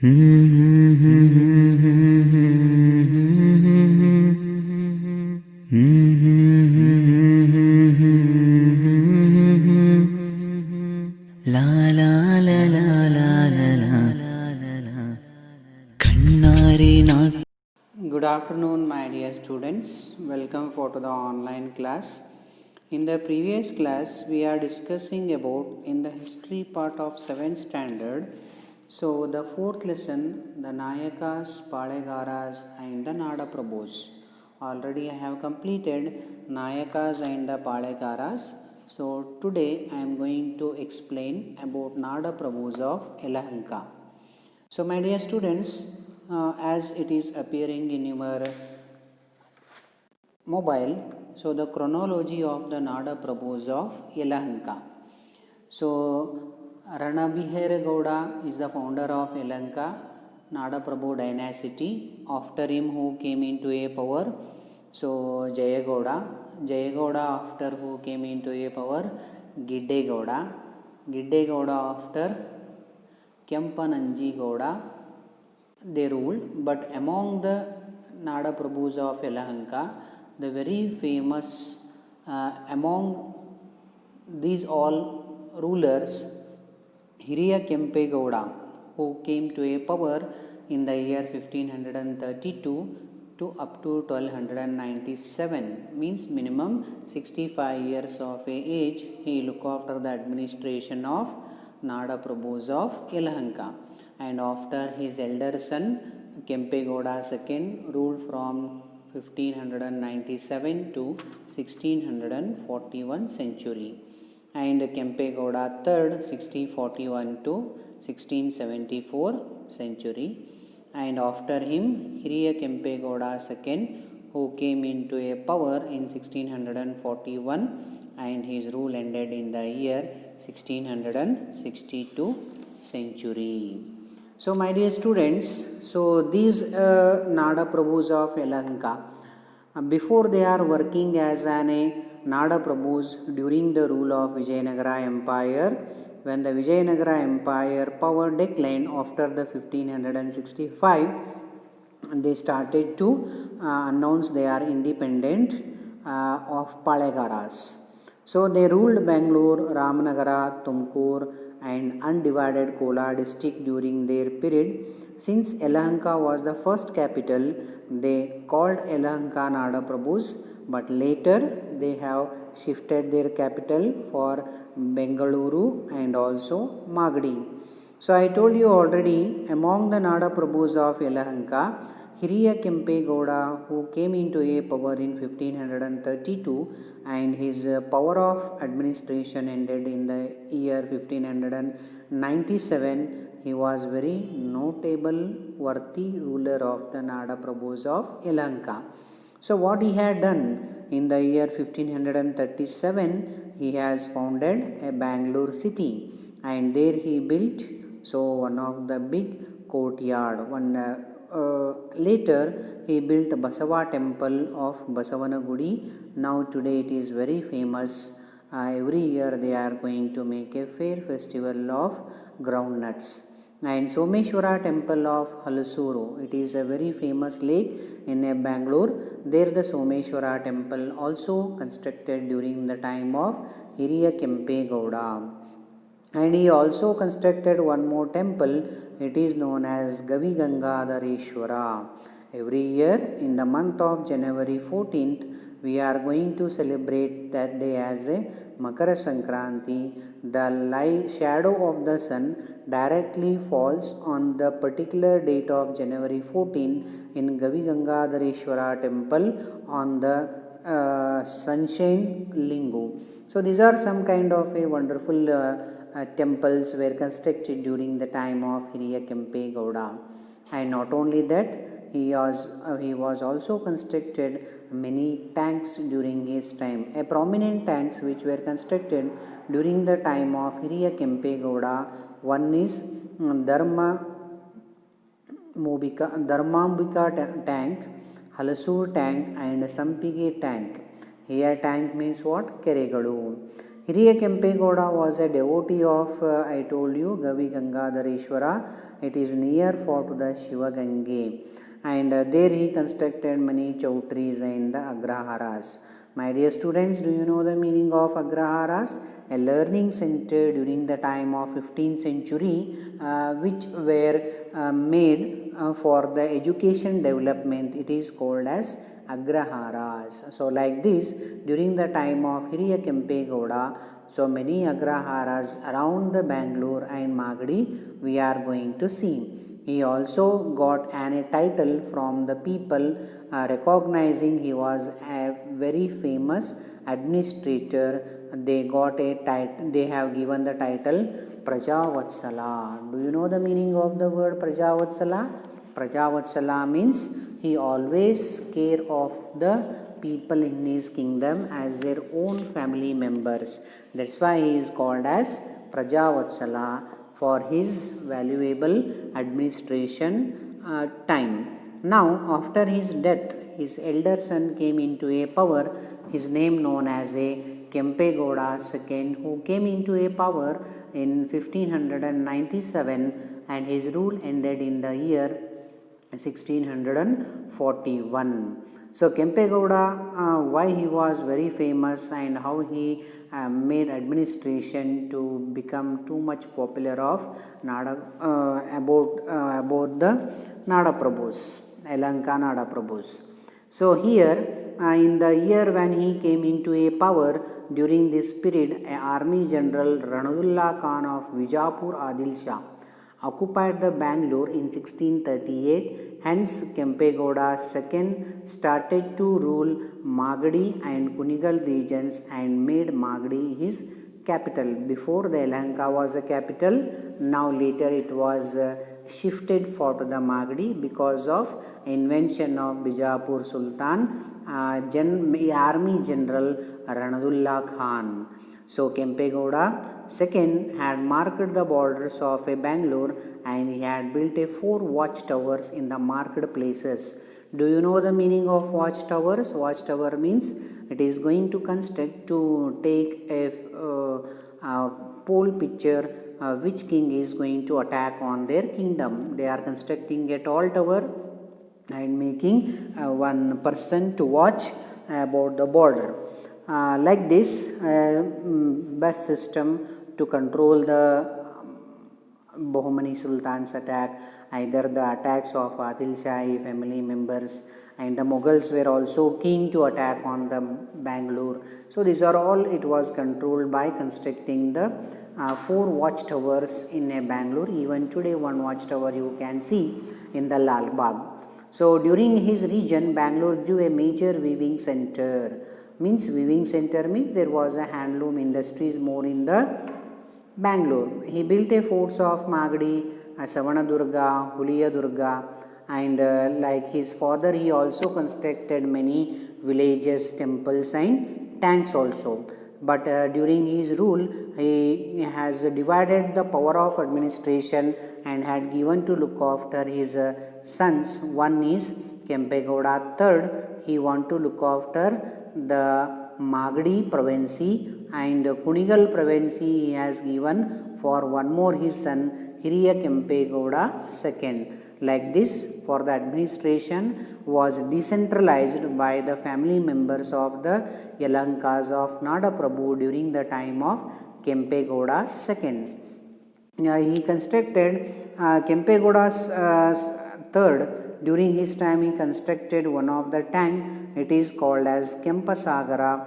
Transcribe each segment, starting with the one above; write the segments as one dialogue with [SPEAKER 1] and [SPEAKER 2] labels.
[SPEAKER 1] La la la la la la la la Kannari na.
[SPEAKER 2] Good afternoon, my dear students. Welcome for to the online class. In the previous class, we are discussing about in the history part of 7th standard. So the fourth lesson, the Nayakas, Palegaras and the Nada Prabhus. Already I have completed Nayakas and the Palegaras. So today I am going to explain about Nada Prabhus of Yelahanka. So my dear students, as it is appearing in your mobile, so the chronology of the Nada Prabhus of Yelahanka. So Ranabihira Gowda is the founder of Yelahanka Nada Prabhu dynasty. After him who came into a power, so Jayagowda after who came into a power, Gidde Gowda after Kempananji Gowda, they ruled. But among the Nada Prabhus of Yelahanka, the very famous among these all rulers, Hiriya Kempe Gowda, who came to a power in the year 1532 to up to 1297, means minimum 65 years of age. He looked after the administration of Nada Prabhus of Yelahanka, and after his elder son Kempe Gowda II ruled from 1597 to 1641 century, and Kempe Gowda III 1641 to 1674 century, and after him Hiriya Kempe Gowda II, who came into a power in 1641, and his rule ended in the year 1662 century. So my dear students, so these Nada Prabhus of Yelahanka, before they are working as an Nada Prabhus during the rule of Vijayanagara Empire, when the Vijayanagara Empire power declined after the 1565, they started to announce they are independent of Palegaras. So they ruled Bangalore, Ramanagara, Tumkur and undivided Kolar district during their period. Since Yelahanka was the first capital, they called Yelahanka Nada Prabhus, but later they have shifted their capital for Bengaluru and also Magadi. So I told you already, among the Nada Prabhus of Yelahanka, Hiriya Kempe Gowda, who came into a power in 1532, and his power of administration ended in the year 1597. He was very notable, worthy ruler of the Nada Prabhus of Yelahanka. So what he had done in the year 1537, he has founded a Bangalore city, and there he built one of the big courtyard. Later he built Basava temple of Basavanagudi. Now today it is very famous. Every year they are going to make a fair festival of groundnuts. And Someshwara temple of Halasuru, it is a very famous lake in Bangalore. There the Someshwara temple also constructed during the time of Hiriya Kempe Gowda. And he also constructed one more temple. It is known as Gavi Gangadhareshwara. Every year in the month of January 14th, we are going to celebrate that day as a Makara Sankranti. The shadow of the sun directly falls on the particular date of January 14 in Gavi Gangadhareshwara temple on the Sunshine Lingu. So these are some kind of a wonderful temples were constructed during the time of Hiriya Kempe Gowda. And not only that, he was also constructed many tanks during his time. A prominent tanks which were constructed during the time of Hiriya Kempe Gowda, one is Dharmambika tank, Halasur tank and Sampige tank. Here tank means what? Keregalu. Hiriya Kempegowda was a devotee of, I told you, Gavi Gangadhareshwara. It is near fort to the Shivagange, and there he constructed many chowtries and the agraharas. My dear students, do you know the meaning of agraharas? A learning center during the time of 15th century, which were made for the education development. It is called as agraharas. So like this, during the time of Hiriya Kempegowda, so many agraharas around the Bangalore and Magadi we are going to see. He also got a title from the people recognizing he was a very famous administrator. They got a title. They have given the title Prajavatsala. Do you know the meaning of the word Prajavatsala? Prajavatsala means he always care of the people in his kingdom as their own family members. That's why he is called as Prajavatsala for his valuable administration time. Now, after his death, his elder son came into a power. His name known as a Kempegowda II, who came into a power in 1597, and his rule ended in the year 1641. So Kempegowda, why he was very famous and how he made administration to become too much popular of about the Nada Prabhus, Elanka Nada Prabhus. So here in the year when he came into a power, during this period, Army General Ranadullah Khan of Vijapur Adil Shah occupied the Bangalore in 1638. Hence, Kempegowda II started to rule Magadi and Kunigal regions and made Magadi his capital. Before the Yelahanka was a capital, now later it was shifted for to the Magadi because of invention of Bijapur Sultan, Army General Ranadullah Khan. So Kempegowda II had marked the borders of a Bangalore and he had built a 4 watchtowers in the marked places. Do you know the meaning of watchtowers? Watchtower means it is going to construct to take a pole picture which king is going to attack on their kingdom. They are constructing a tall tower and making one person to watch about the border. Like this, best system to control the Bahmani Sultan's attack, either the attacks of Adil Shahi family members, and the Mughals were also keen to attack on the Bangalore. So these are all, it was controlled by constructing the 4 watchtowers in a Bangalore. Even today one watchtower you can see in the Lal Bagh. So during his region, Bangalore grew a major weaving center. Weaving center means there was a handloom industries more in the Bangalore. He built a forts of Magadi, Savanadurga, Huliyadurga, and like his father, he also constructed many villages, temples and tanks also. But during his rule, he has divided the power of administration and had given to look after his sons. One is Kempegowda III. He want to look after the Magadi province, and Kunigal province he has given for one more his son Hiriya Kempegowda II. Like this, for the administration was decentralized by the family members of the Yelankas of Nada Prabhu during the time of Kempegowda II. He constructed Kempegowda III. During his time, he constructed one of the tank. It is called as Kempasagara.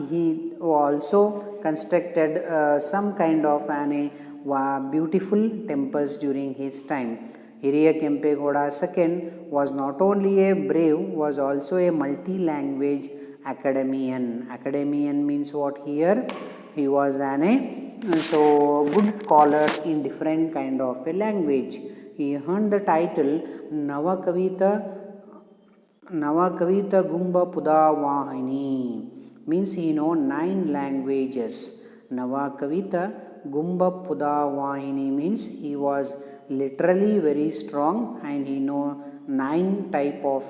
[SPEAKER 2] He also constructed some kind of beautiful temples during his time. Hiriya Kempegowda II was not only a brave, was also a multi-language academician. Academician means what here? He was so good scholar in different kind of a language. He earned the title Navakavita Gumba Pudavahini. Means he know 9 languages. Navakavita Gumba Pudavahini means he was literally very strong and he know 9 type of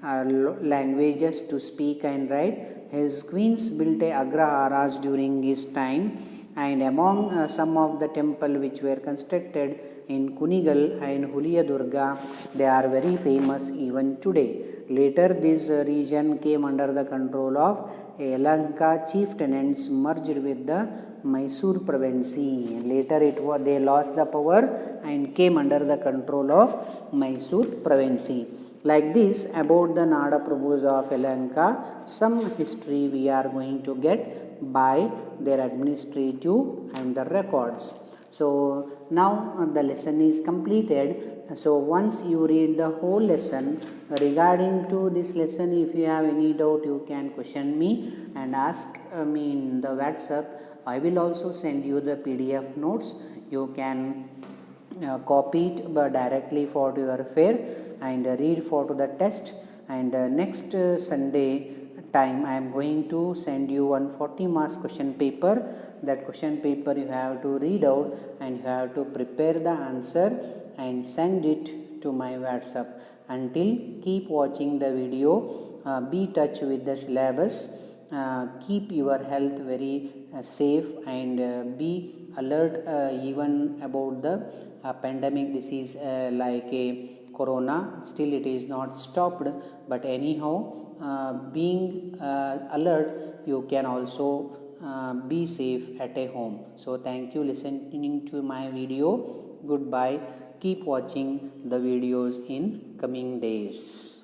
[SPEAKER 2] languages to speak and write. His queens built a agraharas during his time, and among some of the temple which were constructed in Kunigal and Huliyadurga, they are very famous even today. Later this region came under the control of Yelahanka chieftains merged with the Mysore province. Later they lost the power and came under the control of Mysore province. Like this, about the Nada Prabhus of Yelahanka, some history we are going to get by their administrative and the records. So now the lesson is completed. So once you read the whole lesson, regarding to this lesson, if you have any doubt, you can question me and ask me in the WhatsApp. I will also send you the PDF notes. You can copy it directly for your fair and read for to the test. And next Sunday time I am going to send you 140 marks question paper. That question paper you have to read out and you have to prepare the answer and send it to my WhatsApp. Until, keep watching the video, be touch with the syllabus, keep your health very safe, and be alert even about the pandemic disease like a corona. Still it is not stopped, but anyhow being alert, you can also be safe at a home. So thank you listening to my video. Goodbye. Keep watching the videos in coming days.